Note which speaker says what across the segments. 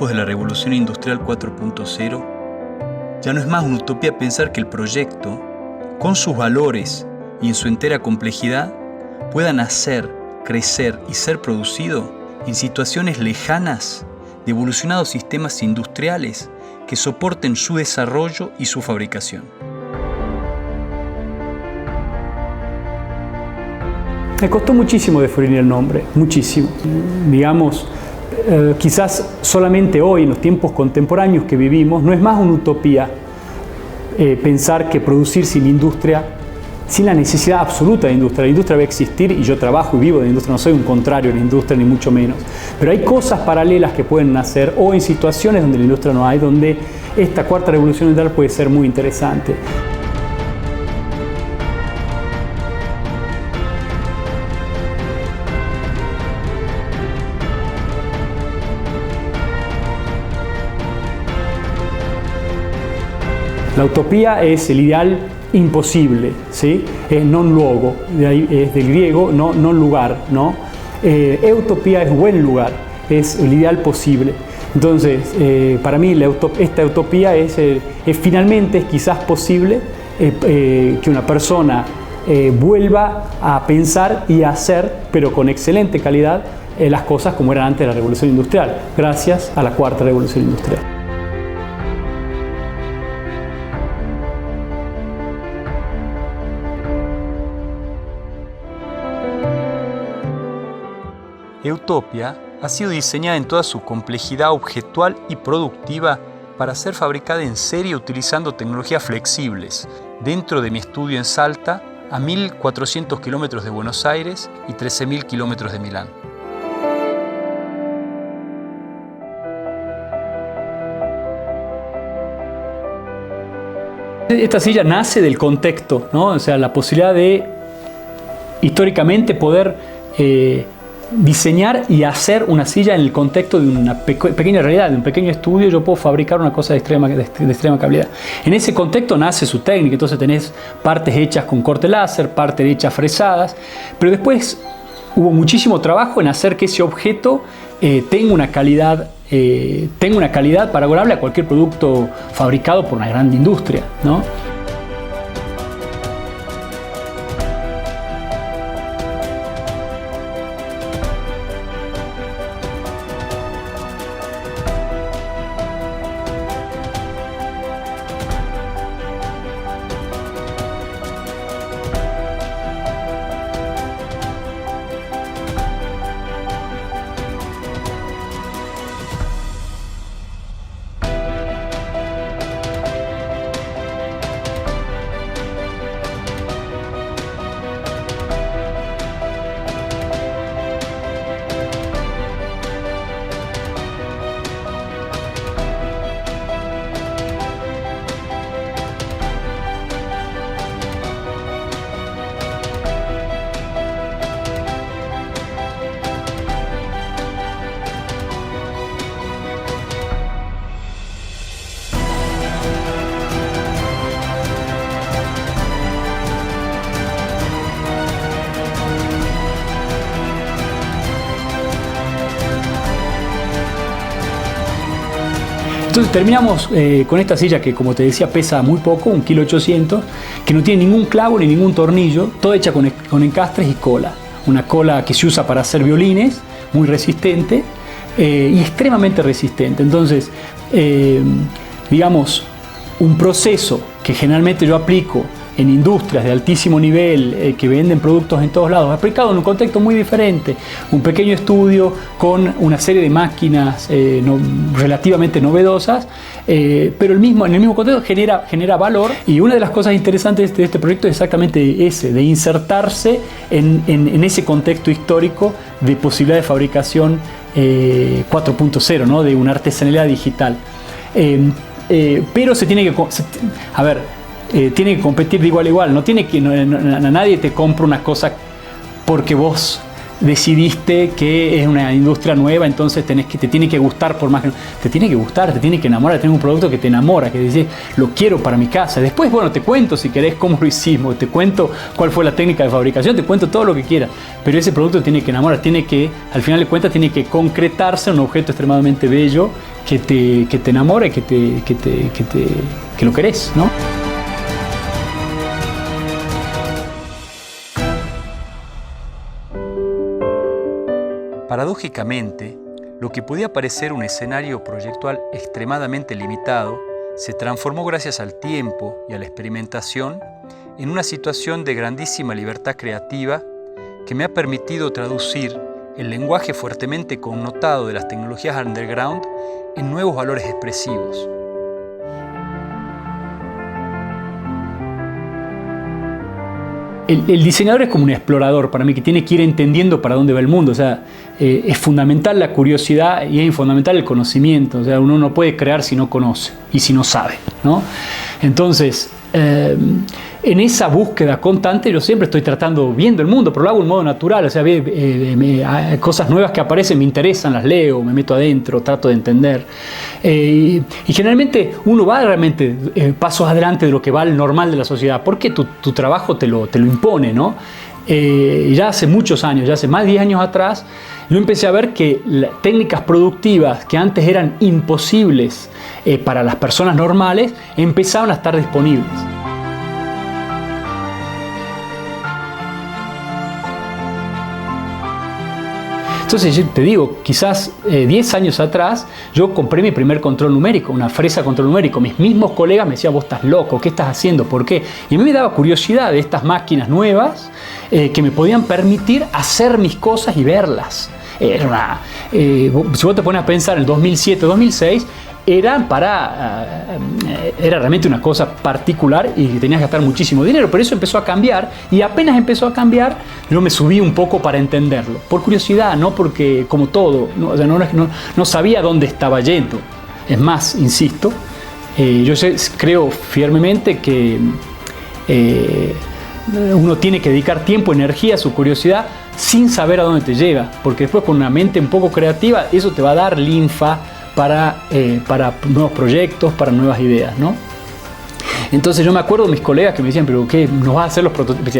Speaker 1: tiempos de la Revolución Industrial 4.0, ya no es más una utopía pensar que el proyecto, con sus valores y en su entera complejidad, pueda nacer, crecer y ser producido en situaciones lejanas de evolucionados sistemas industriales que soporten su desarrollo y su fabricación.
Speaker 2: Me costó muchísimo definir el nombre, muchísimo. Digamos, quizás solamente hoy, en los tiempos contemporáneos que vivimos, no es más una utopía pensar que producir sin industria, sin la necesidad absoluta de industria. La industria va a existir y yo trabajo y vivo de la industria, no soy un contrario de la industria ni mucho menos. Pero hay cosas paralelas que pueden nacer o en situaciones donde la industria no hay, donde esta cuarta revolución industrial puede ser muy interesante. La utopía es el ideal imposible, ¿sí? Es non luogo, de ahí es del griego, no lugar, ¿no? Utopía es buen lugar, es el ideal posible. Entonces, para mí esta utopía es finalmente quizás posible que una persona vuelva a pensar y a hacer, pero con excelente calidad, las cosas como eran antes de la Revolución Industrial, gracias a la cuarta Revolución Industrial.
Speaker 1: Eutopia ha sido diseñada en toda su complejidad objetual y productiva para ser fabricada en serie utilizando tecnologías flexibles dentro de mi estudio en Salta, a 1.400 kilómetros de Buenos Aires y 13.000 kilómetros de Milán.
Speaker 2: Esta silla nace del contexto, ¿no? O sea, la posibilidad de históricamente poder diseñar y hacer una silla en el contexto de una pequeña realidad, de un pequeño estudio. Yo puedo fabricar una cosa de extrema calidad. En ese contexto nace su técnica. Entonces tenés partes hechas con corte láser, partes hechas fresadas, pero después hubo muchísimo trabajo en hacer que ese objeto tenga una calidad paragonable a cualquier producto fabricado por una gran industria, ¿no? Entonces terminamos con esta silla que, como te decía, pesa muy poco, 1,8 kg, que no tiene ningún clavo ni ningún tornillo, todo hecha con encastres y cola. Una cola que se usa para hacer violines, muy resistente y extremadamente resistente. Entonces, digamos, un proceso que generalmente yo aplico en industrias de altísimo nivel que venden productos en todos lados, aplicado en un contexto muy diferente, un pequeño estudio con una serie de máquinas relativamente novedosas, pero en el mismo contexto genera valor. Y una de las cosas interesantes de este proyecto es exactamente ese, de insertarse en ese contexto histórico de posibilidad de fabricación 4.0, ¿no? De una artesanalidad digital. Pero se tiene que... tiene que competir de igual a igual. Nadie te compra una cosa porque vos decidiste que es una industria nueva, entonces te tiene que gustar por más que... Te tiene que gustar, te tiene que enamorar, tener un producto que te enamora, que dices, lo quiero para mi casa. Después, bueno, te cuento si querés cómo lo hicimos, te cuento cuál fue la técnica de fabricación, te cuento todo lo que quieras. Pero ese producto tiene que enamorar, tiene que, al final de cuentas, tiene que concretarse en un objeto extremadamente bello que te enamora y que lo querés, ¿no?
Speaker 1: Paradójicamente, lo que podía parecer un escenario proyectual extremadamente limitado se transformó gracias al tiempo y a la experimentación en una situación de grandísima libertad creativa que me ha permitido traducir el lenguaje fuertemente connotado de las tecnologías underground en nuevos valores expresivos.
Speaker 2: El diseñador es como un explorador para mí, que tiene que ir entendiendo para dónde va el mundo. O sea, es fundamental la curiosidad y es fundamental el conocimiento. O sea, uno no puede crear si no conoce y si no sabe, ¿no? Entonces, en esa búsqueda constante yo siempre estoy viendo el mundo, pero lo hago de un modo natural. O sea, hay cosas nuevas que aparecen, me interesan, las leo, me meto adentro, trato de entender. Y generalmente uno va realmente pasos adelante de lo que va al normal de la sociedad, porque tu trabajo te lo impone, ¿no? Ya hace muchos años, ya hace más de 10 años atrás, yo empecé a ver que técnicas productivas que antes eran imposibles para las personas normales, empezaban a estar disponibles. Entonces yo te digo, quizás 10 años atrás yo compré mi primer control numérico, una fresa control numérico. Mis mismos colegas me decían, vos estás loco, ¿qué estás haciendo? ¿Por qué? Y a mí me daba curiosidad de estas máquinas nuevas que me podían permitir hacer mis cosas y verlas. Si vos te pones a pensar en el 2007, 2006, era realmente una cosa particular y tenías que gastar muchísimo dinero, pero eso empezó a cambiar y apenas empezó a cambiar yo me subí un poco para entenderlo, por curiosidad, no porque como todo, no sabía dónde estaba yendo. Es más, insisto, yo creo firmemente que uno tiene que dedicar tiempo, energía a su curiosidad sin saber a dónde te lleva, porque después con una mente un poco creativa eso te va a dar linfa para nuevos proyectos, para nuevas ideas, ¿no? Entonces yo me acuerdo de mis colegas que me decían, pero ¿qué nos vas a hacer los prototipos?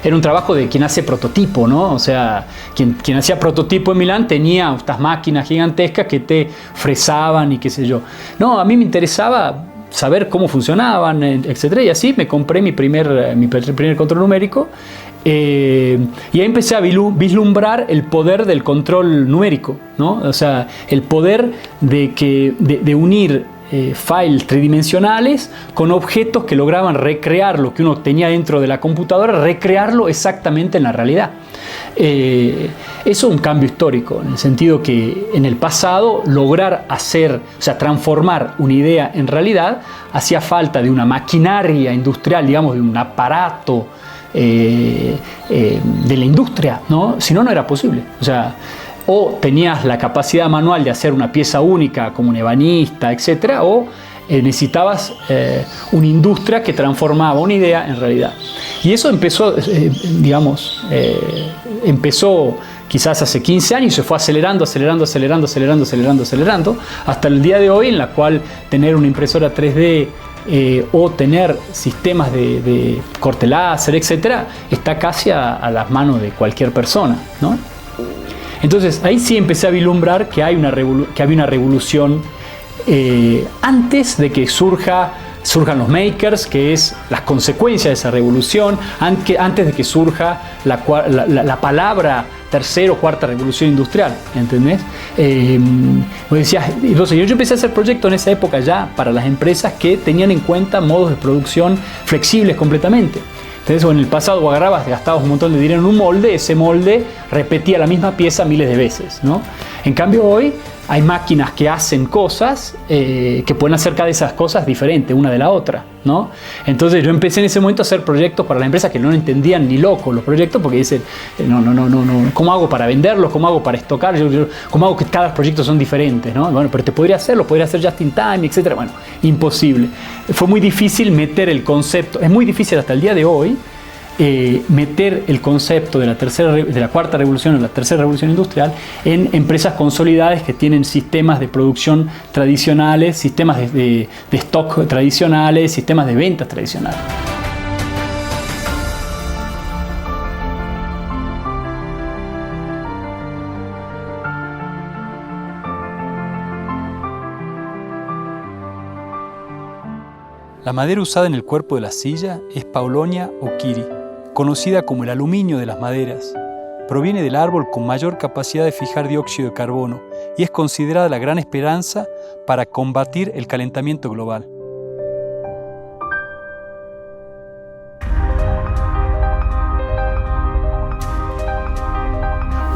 Speaker 2: Era un trabajo de quien hace prototipo, ¿no? O sea, quien hacía prototipo en Milán tenía estas máquinas gigantescas que te fresaban y qué sé yo. No, a mí me interesaba saber cómo funcionaban, etcétera, y así me compré mi primer control numérico. Y ahí empecé a vislumbrar el poder del control numérico, ¿no? O sea, el poder de unir files tridimensionales con objetos que lograban recrear lo que uno tenía dentro de la computadora, recrearlo exactamente en la realidad. Eso es un cambio histórico, en el sentido que en el pasado lograr transformar una idea en realidad hacía falta de una maquinaria industrial, digamos, de un aparato de la industria, ¿no? Si no, no era posible. O sea, o tenías la capacidad manual de hacer una pieza única como un ebanista, etcétera, o necesitabas una industria que transformaba una idea en realidad. Y eso empezó, empezó quizás hace 15 años y se fue acelerando hasta el día de hoy, en la cual tener una impresora 3D o tener sistemas de corte láser, etcétera, está casi a las manos de cualquier persona, ¿no? Entonces ahí sí empecé a vislumbrar que había una revolución antes de que surjan los makers, que es las consecuencias de esa revolución, antes de que surja la palabra tercera o cuarta revolución industrial, ¿entendés? Entonces yo empecé a hacer proyectos en esa época ya para las empresas que tenían en cuenta modos de producción flexibles completamente. Entonces, en el pasado gastabas un montón de dinero en un molde, ese molde repetía la misma pieza miles de veces, ¿no? En cambio hoy hay máquinas que hacen cosas que pueden hacer cada de esas cosas diferentes una de la otra, ¿no? Entonces yo empecé en ese momento a hacer proyectos para las empresas que no entendían ni locos los proyectos, porque dicen, no, ¿cómo hago para venderlos? ¿Cómo hago para estocar? ¿Cómo hago que cada proyecto son diferentes, ¿no? Bueno, pero podría hacer just in time, etcétera. Bueno, imposible. Fue muy difícil meter el concepto, es muy difícil hasta el día de hoy meter el concepto de la cuarta revolución o la tercera revolución industrial en empresas consolidadas que tienen sistemas de producción tradicionales, sistemas de stock tradicionales, sistemas de ventas tradicionales.
Speaker 1: La madera usada en el cuerpo de la silla es Paulownia oquiri, conocida como el aluminio de las maderas. Proviene del árbol con mayor capacidad de fijar dióxido de carbono y es considerada la gran esperanza para combatir el calentamiento global.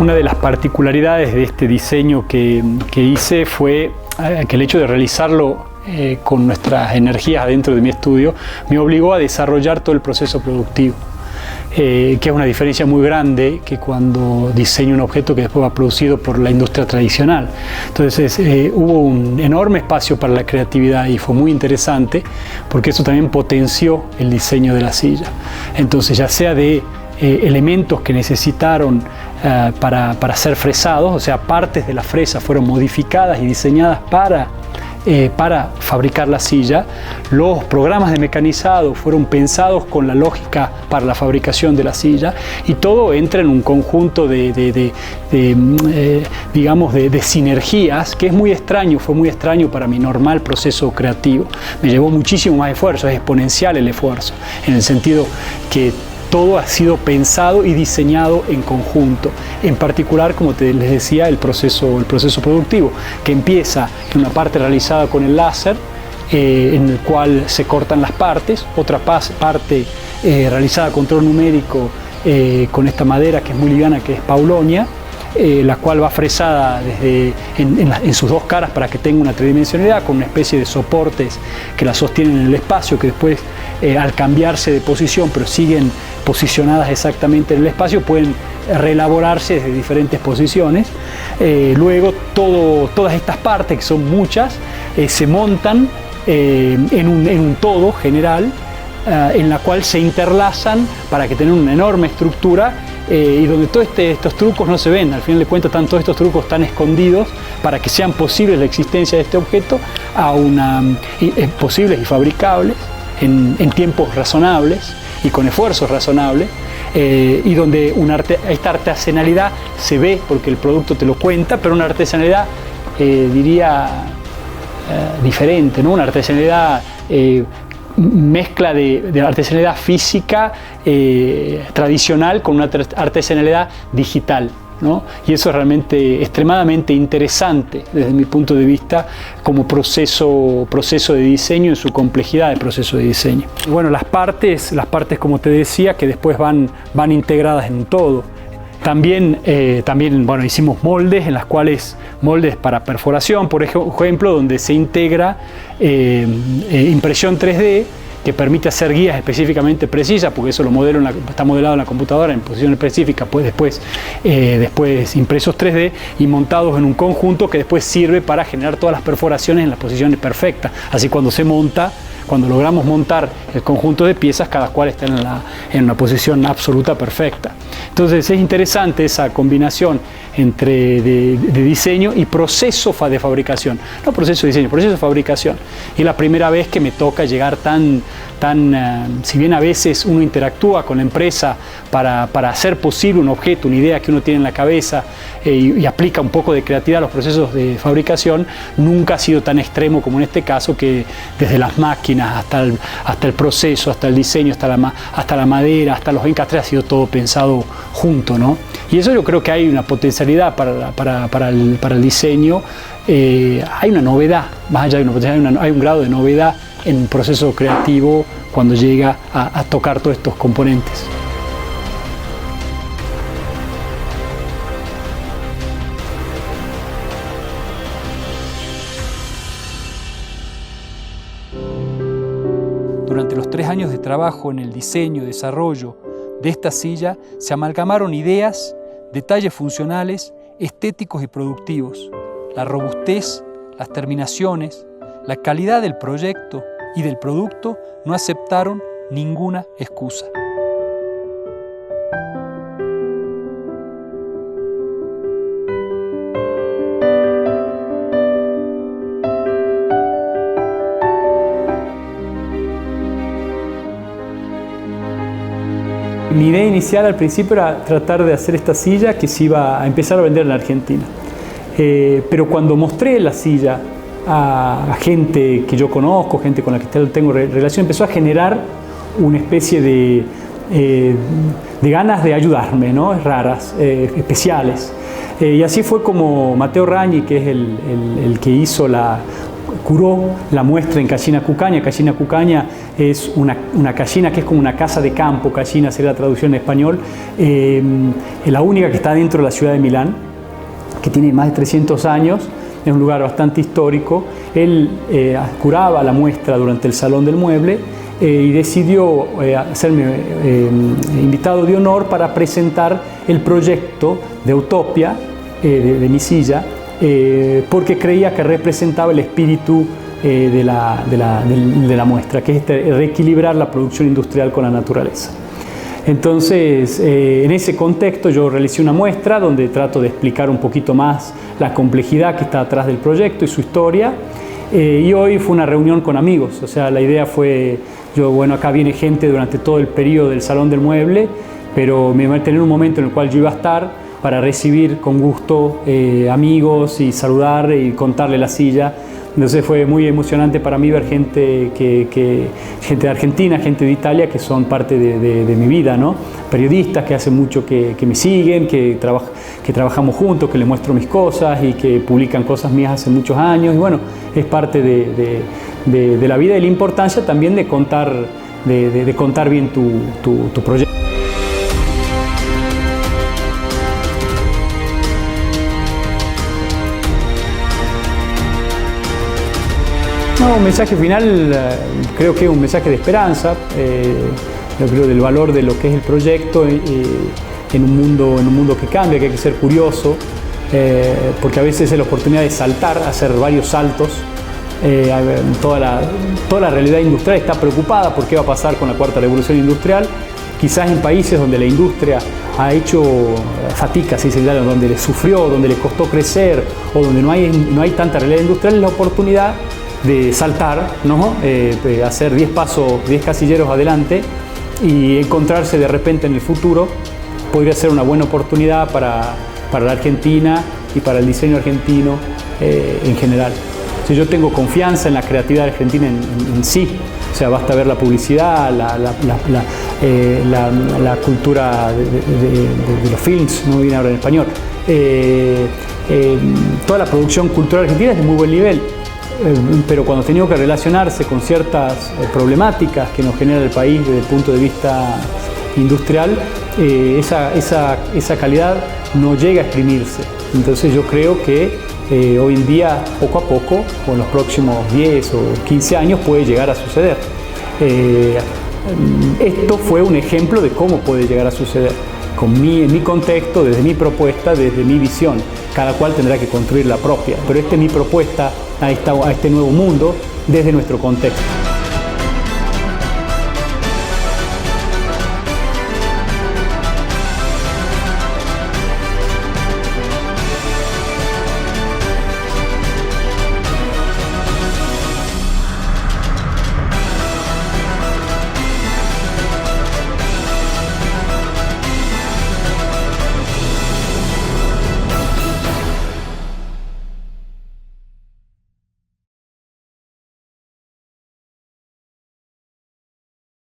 Speaker 2: Una de las particularidades de este diseño que hice fue que el hecho de realizarlo con nuestras energías adentro de mi estudio me obligó a desarrollar todo el proceso productivo, que es una diferencia muy grande que cuando diseño un objeto que después va producido por la industria tradicional. Entonces hubo un enorme espacio para la creatividad y fue muy interesante porque eso también potenció el diseño de la silla. Entonces, ya sea de elementos que necesitaron para ser fresados, o sea, partes de la fresa fueron modificadas y diseñadas para fabricar la silla. Los programas de mecanizado fueron pensados con la lógica para la fabricación de la silla y todo entra en un conjunto de sinergias que es muy extraño, fue muy extraño para mi normal proceso creativo. Me llevó muchísimo más esfuerzo, es exponencial el esfuerzo, en el sentido que todo ha sido pensado y diseñado en conjunto. En particular, como les decía, el proceso productivo, que empieza en una parte realizada con el láser, en el cual se cortan las partes, otra parte realizada a control numérico con esta madera que es muy liviana, que es Paulownia, la cual va fresada en sus dos caras para que tenga una tridimensionalidad, con una especie de soportes que la sostienen en el espacio, que después al cambiarse de posición, pero siguen posicionadas exactamente en el espacio, pueden reelaborarse desde diferentes posiciones. Luego todas estas partes, que son muchas, se montan en un todo general, en la cual se interlazan para que tengan una enorme estructura y donde todos estos trucos no se ven. Al final de cuentas, todos estos trucos están escondidos para que sean posibles la existencia de este objeto, posibles y fabricables en tiempos razonables y con esfuerzos razonables, y donde esta artesanalidad se ve porque el producto te lo cuenta, pero una artesanalidad diferente, ¿no? Una artesanalidad mezcla de artesanalidad física tradicional con una artesanalidad digital, ¿no? Y eso es realmente extremadamente interesante desde mi punto de vista como proceso de diseño, en su complejidad de proceso de diseño. Bueno, las partes como te decía, que después van integradas en un todo. También bueno, hicimos moldes, moldes para perforación, por ejemplo, donde se integra impresión 3D, que permite hacer guías específicamente precisas, porque eso está modelado en la computadora en posiciones específicas, pues después impresos 3D y montados en un conjunto que después sirve para generar todas las perforaciones en las posiciones perfectas. Así cuando logramos montar el conjunto de piezas, cada cual está en una posición absoluta perfecta. Entonces es interesante esa combinación entre de diseño y proceso de fabricación. No proceso de diseño, proceso de fabricación. Y la primera vez que me toca llegar si bien a veces uno interactúa con la empresa para hacer posible un objeto, una idea que uno tiene en la cabeza y aplica un poco de creatividad a los procesos de fabricación, nunca ha sido tan extremo como en este caso, que desde las máquinas hasta el proceso, hasta el diseño, hasta la madera, hasta los encastres, ha sido todo pensado junto, ¿no? Y eso yo creo que hay una potencialidad para el diseño. Hay una novedad, más allá de una potencialidad, hay un grado de novedad en un proceso creativo cuando llega a tocar todos estos componentes.
Speaker 1: Durante los 3 años de trabajo en el diseño y desarrollo de esta silla se amalgamaron ideas, detalles funcionales, estéticos y productivos, la robustez, las terminaciones, la calidad del proyecto y del producto no aceptaron ninguna excusa.
Speaker 2: mi idea inicial al principio era tratar de hacer esta silla que se iba a empezar a vender en la Argentina. Pero cuando mostré la silla a gente que yo conozco, gente con la que tengo relación, empezó a generar una especie de ganas de ayudarme, ¿no? Raras, especiales. Y así fue como Mateo Ragni, que es el que curó la muestra en Cascina Cucaña. Cascina Cucaña es una cascina que es como una casa de campo, cascina sería la traducción en español, es la única que está dentro de la ciudad de Milán, que tiene más de 300 años, es un lugar bastante histórico. Él curaba la muestra durante el Salón del Mueble y decidió hacerme invitado de honor para presentar el proyecto de Utopia, de mi silla, porque creía que representaba el espíritu de la muestra, que es reequilibrar la producción industrial con la naturaleza. Entonces, en ese contexto yo realicé una muestra donde trato de explicar un poquito más la complejidad que está atrás del proyecto y su historia. Y hoy fue una reunión con amigos, o sea, la idea fue, acá viene gente durante todo el periodo del Salón del Mueble, pero me iba a tener un momento en el cual yo iba a estar para recibir con gusto amigos y saludar y contarle la silla. Entonces fue muy emocionante para mí ver gente de Argentina, gente de Italia, que son parte de mi vida, ¿no? Periodistas que hace mucho que me siguen, que trabajamos juntos, que les muestro mis cosas y que publican cosas mías hace muchos años. Y bueno, es parte de la vida y la importancia también de contar bien tu proyecto. No, un mensaje final, creo que es un mensaje de esperanza. Yo creo del valor de lo que es el proyecto en un mundo que cambia, que hay que ser curioso, porque a veces es la oportunidad de saltar, hacer varios saltos. Toda la realidad industrial está preocupada por qué va a pasar con la cuarta revolución industrial. Quizás en países donde la industria ha hecho fatiga, donde le sufrió, donde le costó crecer, o donde no hay tanta realidad industrial, es la oportunidad de saltar, ¿no? Hacer 10 casilleros adelante y encontrarse de repente en el futuro. Podría ser una buena oportunidad para la Argentina y para el diseño argentino en general. O sea, yo tengo confianza en la creatividad argentina en sí. O sea, basta ver la publicidad, la cultura de los films, no viene ahora en español. Toda la producción cultural argentina es de muy buen nivel. Pero cuando ha tenido que relacionarse con ciertas problemáticas que nos genera el país desde el punto de vista industrial, esa calidad no llega a exprimirse. Entonces yo creo que hoy en día, poco a poco, o en los próximos 10 o 15 años, puede llegar a suceder. Esto fue un ejemplo de cómo puede llegar a suceder. En mi contexto, desde mi propuesta, desde mi visión. Cada cual tendrá que construir la propia, pero esta es mi propuesta a este nuevo mundo desde nuestro contexto.